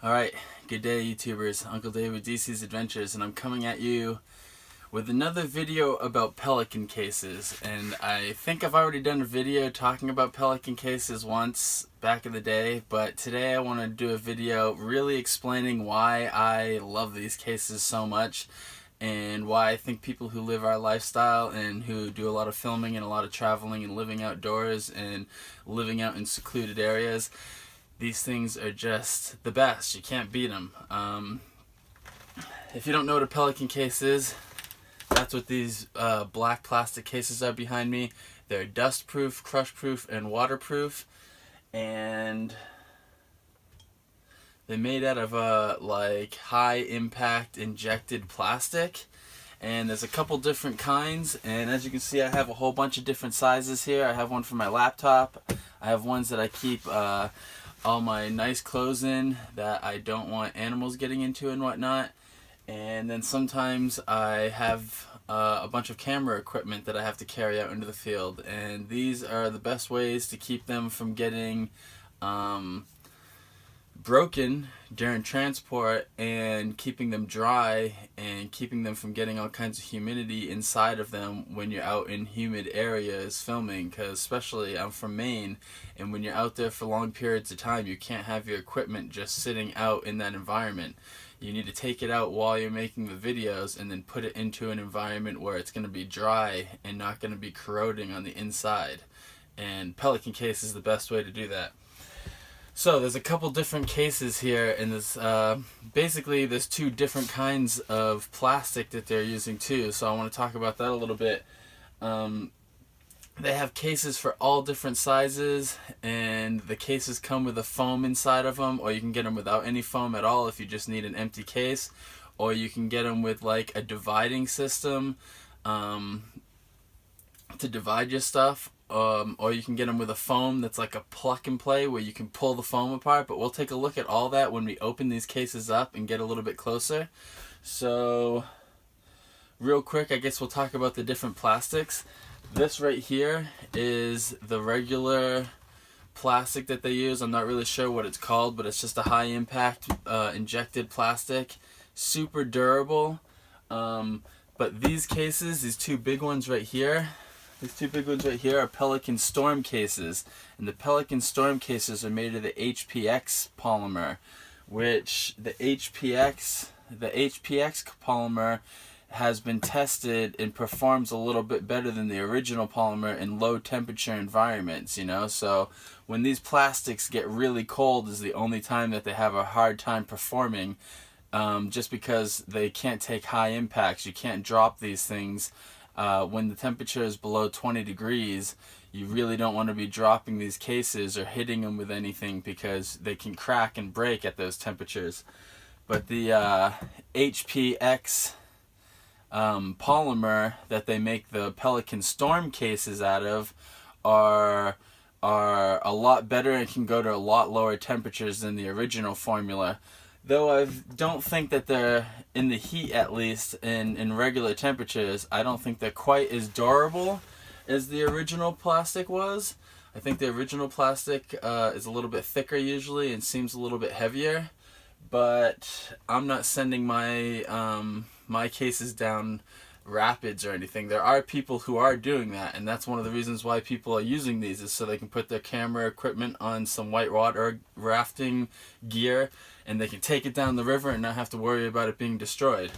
Alright, good day YouTubers, Uncle Dave with DEECEE's Adventures, and I'm coming at you with another video about Pelican cases. And I think I've already done a video talking about Pelican cases once back in the day, but today I want to do a video really explaining why I love these cases so much and why I think people who live our lifestyle and who do a lot of filming and a lot of traveling and living outdoors and living out in secluded areas, these things are just the best. You can't beat them. If you don't know what a Pelican case is, that's what these black plastic cases are behind me. They're dust-proof, crush-proof, and waterproof, and they're made out of like high-impact injected plastic. And there's a couple different kinds, and as you can see, I have a whole bunch of different sizes here. I have one for my laptop. I have ones that I keep all my nice clothes in that I don't want animals getting into and whatnot. And then sometimes I have a bunch of camera equipment that I have to carry out into the field, and these are the best ways to keep them from getting broken during transport, and keeping them dry and keeping them from getting all kinds of humidity inside of them when you're out in humid areas filming. Because especially I'm from Maine, and when you're out there for long periods of time, you can't have your equipment just sitting out in that environment. You need to take it out while you're making the videos and then put it into an environment where it's going to be dry and not going to be corroding on the inside. And Pelican case is the best way to do that. So there's a couple different cases here, and this basically there's two different kinds of plastic that they're using too. So I want to talk about that a little bit. They have cases for all different sizes, and the cases come with a foam inside of them, or you can get them without any foam at all if you just need an empty case, or you can get them with like a dividing system to divide your stuff, or you can get them with a foam that's like a pluck and play where you can pull the foam apart. But we'll take a look at all that when we open these cases up and get a little bit closer. So real quick, I guess we'll talk about the different plastics. This right here is the regular plastic that they use. I'm not really sure what it's called, but it's just a high impact injected plastic. Super durable. But these cases, these two big ones right here, are Pelican Storm cases. And the Pelican Storm cases are made of the HPX polymer, which the HPX polymer has been tested and performs a little bit better than the original polymer in low temperature environments, you know. So when these plastics get really cold is the only time that they have a hard time performing, just because they can't take high impacts. You can't drop these things when the temperature is below 20 degrees. You really don't want to be dropping these cases or hitting them with anything, because they can crack and break at those temperatures. But the HPX polymer that they make the Pelican Storm cases out of are a lot better and can go to a lot lower temperatures than the original formula. Though I don't think that they're, in the heat at least, in regular temperatures, I don't think they're quite as durable as the original plastic was. I think the original plastic is a little bit thicker usually and seems a little bit heavier. But I'm not sending my my cases down rapids or anything. There are people who are doing that, and that's one of the reasons why people are using these, is so they can put their camera equipment on some whitewater rafting gear, and they can take it down the river and not have to worry about it being destroyed.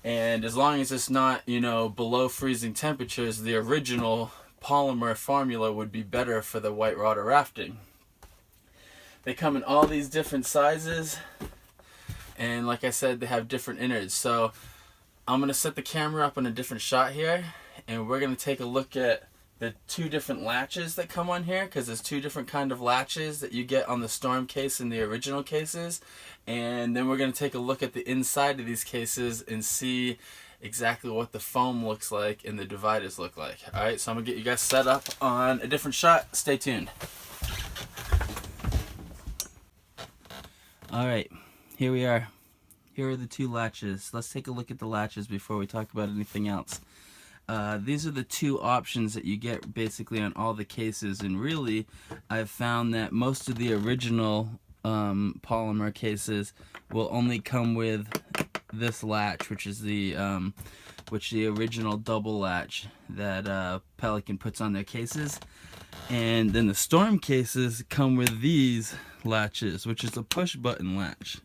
And as long as it's not, you know, below freezing temperatures, the original polymer formula would be better for the whitewater rafting. They come in all these different sizes, and like I said, they have different innards. So I'm going to set the camera up in a different shot here, and we're going to take a look at the two different latches that come on here, because there's two different kind of latches that you get on the Storm case and the original cases. And then we're going to take a look at the inside of these cases and see exactly what the foam looks like and the dividers look like. Alright, so I'm going to get you guys set up on a different shot. Stay tuned. Alright, here we are. Here are the two latches. Let's take a look at the latches before we talk about anything else. These are the two options that you get basically on all the cases, and really I've found that most of the original polymer cases will only come with this latch, which is the original double latch that Pelican puts on their cases. And then the Storm cases come with these latches, which is a push button latch,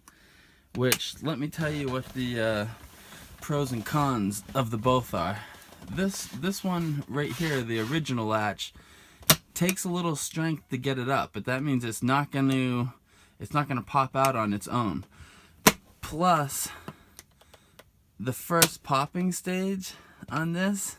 which, let me tell you what the pros and cons of the both are. This one right here, the original latch, takes a little strength to get it up, but that means it's not gonna pop out on its own. Plus, the first popping stage on this,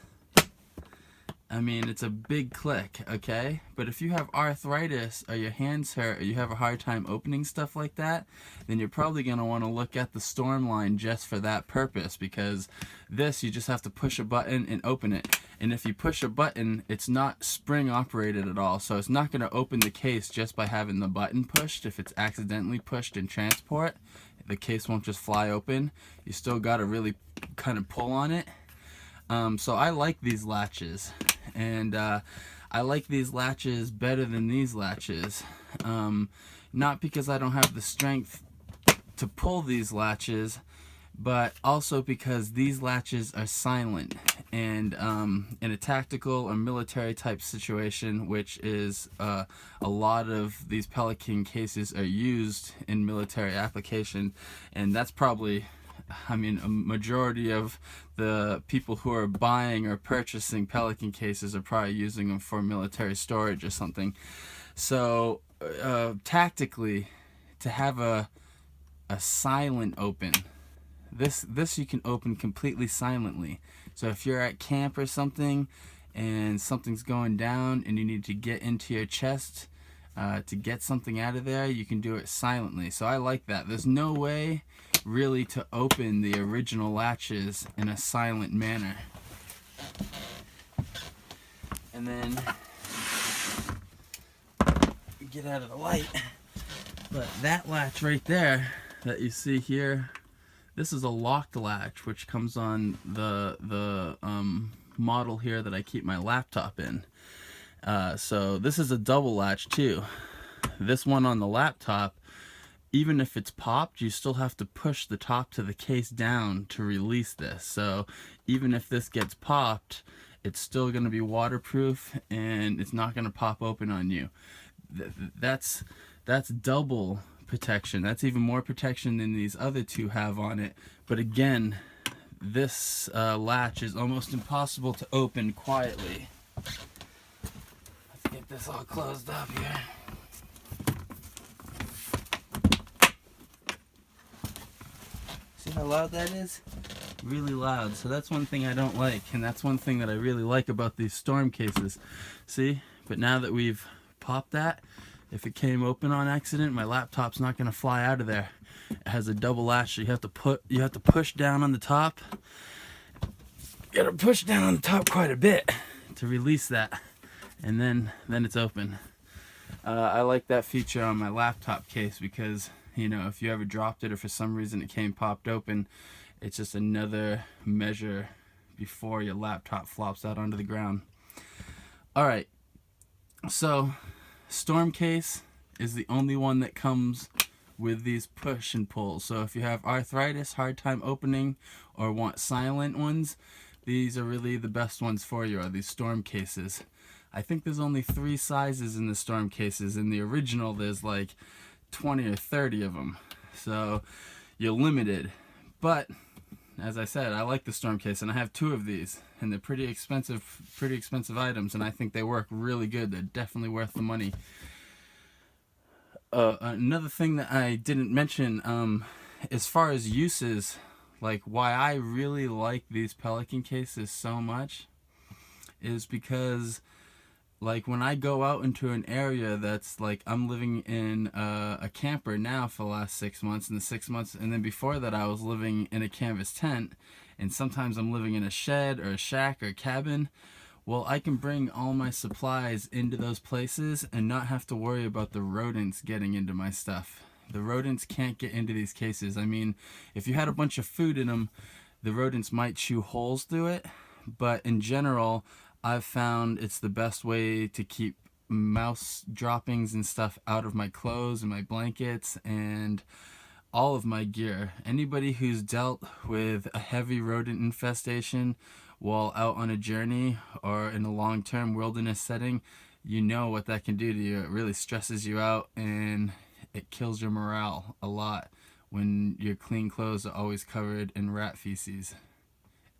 I mean, it's a big click, okay? But if you have arthritis or your hands hurt or you have a hard time opening stuff like that, then you're probably going to want to look at the Storm line just for that purpose, because this, you just have to push a button and open it. And if you push a button, it's not spring operated at all, so it's not going to open the case just by having the button pushed. If it's accidentally pushed in transport, the case won't just fly open. You still got to really kind of pull on it. So I like these latches, and I like these latches better than these latches. Not because I don't have the strength to pull these latches, but also because these latches are silent. And in a tactical or military type situation, which is a lot of these Pelican cases are used in military application, and that's probably, I mean, a majority of the people who are buying or purchasing Pelican cases are probably using them for military storage or something. So tactically, to have a silent open, this you can open completely silently. So if you're at camp or something and something's going down and you need to get into your chest to get something out of there, you can do it silently. So I like that. There's no way really to open the original latches in a silent manner. And then get out of the light. But that latch right there that you see here, this is a locked latch, which comes on the model here that I keep my laptop in. So this is a double latch too. This one on the laptop, even if it's popped, you still have to push the top to the case down to release this. So even if this gets popped, it's still going to be waterproof and it's not going to pop open on you. That's double protection. That's even more protection than these other two have on it. But again, this latch is almost impossible to open quietly. Let's get this all closed up here. See how loud that is? Really loud. So that's one thing I don't like, and that's one thing that I really like about these Storm cases. See? But now that we've popped that, if it came open on accident, my laptop's not going to fly out of there. It has a double latch, so you have to push down on the top. You got to push down on the top quite a bit to release that, and then it's open. I like that feature on my laptop case because, you know, if you ever dropped it or for some reason it came popped open, it's just another measure before your laptop flops out onto the ground. All right, so Storm case is the only one that comes with these push and pulls. So if you have arthritis, hard time opening, or want silent ones, these are really the best ones for you, are these Storm cases. I think there's only 3 sizes in the Storm cases. In the original, there's like 20 or 30 of them. So you're limited. But as I said, I like the Storm case, and I have 2 of these, and they're pretty expensive items, and I think they work really good. They're definitely worth the money. Another thing that I didn't mention, as far as uses, like why I really like these Pelican cases so much, is because, like, when I go out into an area that's like, I'm living in a camper now for the last 6 months, and the 6 months, and then before that I was living in a canvas tent, and sometimes I'm living in a shed or a shack or a cabin. Well, I can bring all my supplies into those places and not have to worry about the rodents getting into my stuff. The rodents can't get into these cases. I mean, if you had a bunch of food in them, the rodents might chew holes through it, but in general, I've found it's the best way to keep mouse droppings and stuff out of my clothes and my blankets and all of my gear. Anybody who's dealt with a heavy rodent infestation while out on a journey or in a long-term wilderness setting, you know what that can do to you. It really stresses you out and it kills your morale a lot when your clean clothes are always covered in rat feces.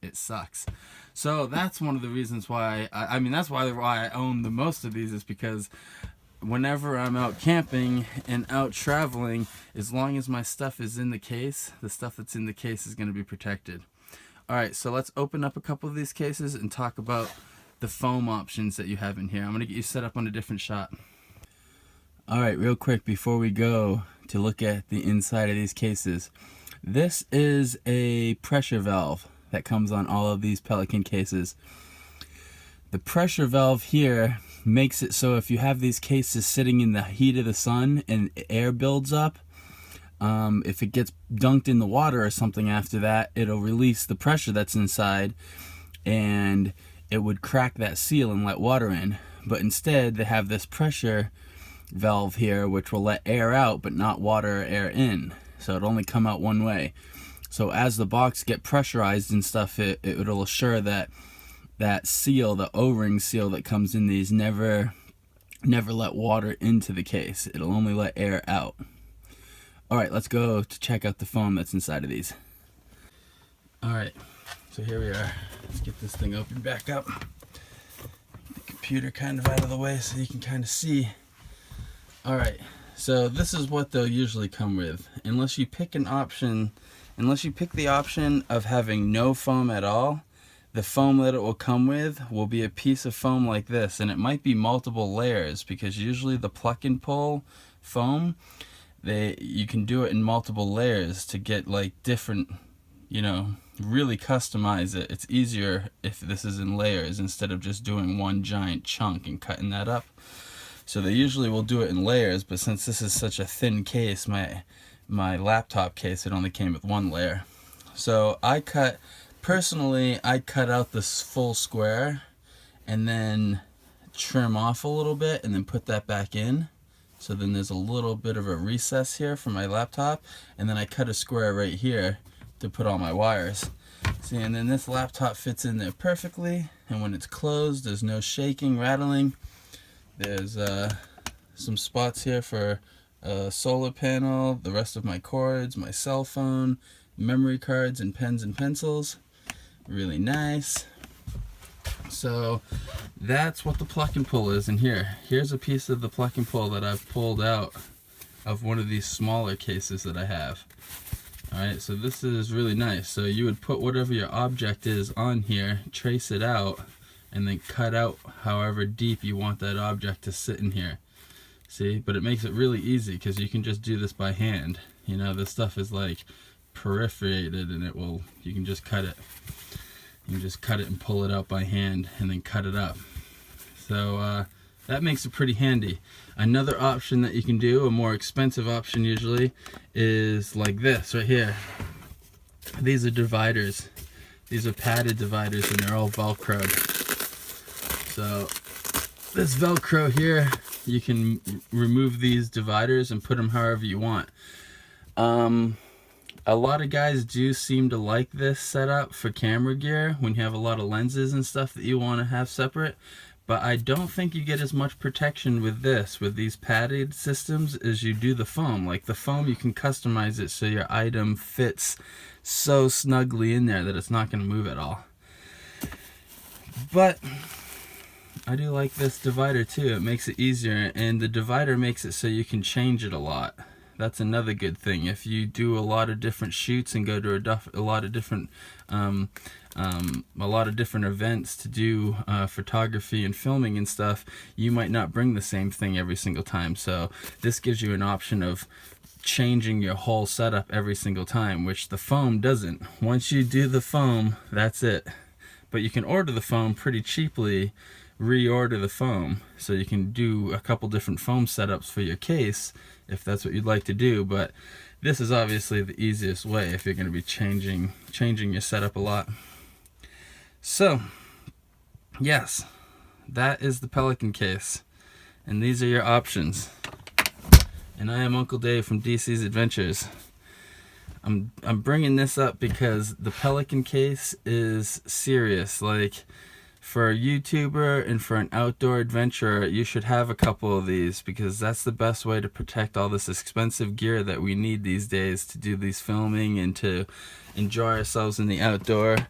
It sucks. So that's one of the reasons why I mean that's why I own the most of these, is because whenever I'm out camping and out traveling, as long as my stuff is in the case, the stuff that's in the case is going to be protected. Alright, so let's open up a couple of these cases and talk about the foam options that you have in here. I'm going to get you set up on a different shot. Alright, real quick before we go to look at the inside of these cases. This is a pressure valve that comes on all of these Pelican cases. The pressure valve here makes it so if you have these cases sitting in the heat of the sun and air builds up, if it gets dunked in the water or something after that, it'll release the pressure that's inside and it would crack that seal and let water in. But instead they have this pressure valve here which will let air out but not water or air in, so it'll only come out one way. So as the box get pressurized and stuff, it'll assure that that seal, the O-ring seal that comes in these, never let water into the case. It'll only let air out. Alright, let's go to check out the foam that's inside of these. Alright, so here we are. Let's get this thing opened back up. The computer kind of out of the way so you can kind of see. Alright, so this is what they'll usually come with. Unless you pick the option of having no foam at all, the foam that it will come with will be a piece of foam like this, and it might be multiple layers, because usually the pluck and pull foam, you can do it in multiple layers to get like different, you know, really customize it. It's easier if this is in layers instead of just doing one giant chunk and cutting that up. So they usually will do it in layers, but since this is such a thin case, my laptop case, it only came with one layer. So personally I cut out this full square and then trim off a little bit and then put that back in. So then there's a little bit of a recess here for my laptop, and then I cut a square right here to put all my wires. See, and then this laptop fits in there perfectly, and when it's closed there's no shaking, rattling. There's some spots here for a solar panel, the rest of my cords, my cell phone, memory cards, and pens and pencils. Really nice. So that's what the pluck and pull is in here. Here's a piece of the pluck and pull that I've pulled out of one of these smaller cases that I have. Alright, so this is really nice. So you would put whatever your object is on here, trace it out, and then cut out however deep you want that object to sit in here. See, but it makes it really easy because you can just do this by hand. You know, this stuff is like perforated, and you can just cut it. You can just cut it and pull it out by hand and then cut it up. So that makes it pretty handy. Another option that you can do, a more expensive option usually, is like this right here. These are dividers. These are padded dividers, and they're all Velcroed. So this Velcro here, you can remove these dividers and put them however you want. A lot of guys do seem to like this setup for camera gear when you have a lot of lenses and stuff that you want to have separate, but I don't think you get as much protection with these padded systems as you do the foam. Like the foam, you can customize it so your item fits so snugly in there that it's not going to move at all. But I do like this divider too. It makes it easier, and the divider makes it so you can change it a lot. That's another good thing. If you do a lot of different shoots and go to a lot of different events to do photography and filming and stuff, you might not bring the same thing every single time. So this gives you an option of changing your whole setup every single time, which the foam doesn't. Once you do the foam, that's it. But you can order the foam pretty cheaply, reorder the foam, so you can do a couple different foam setups for your case if that's what you'd like to do. But this is obviously the easiest way if you're going to be changing your setup a lot. So yes, that is the Pelican case. And these are your options. And I am Uncle Dave from DEECEE's Adventures. I'm bringing this up because the Pelican Case is serious. Like, for a YouTuber and for an outdoor adventurer, you should have a couple of these, because that's the best way to protect all this expensive gear that we need these days to do these filming and to enjoy ourselves in the outdoors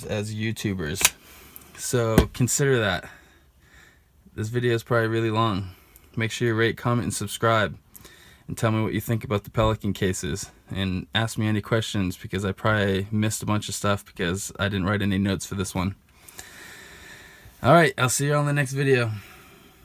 as YouTubers. So consider that. This video is probably really long. Make sure you rate, comment, and subscribe, and tell me what you think about the Pelican cases, and ask me any questions, because I probably missed a bunch of stuff because I didn't write any notes for this one. Alright, I'll see you on the next video.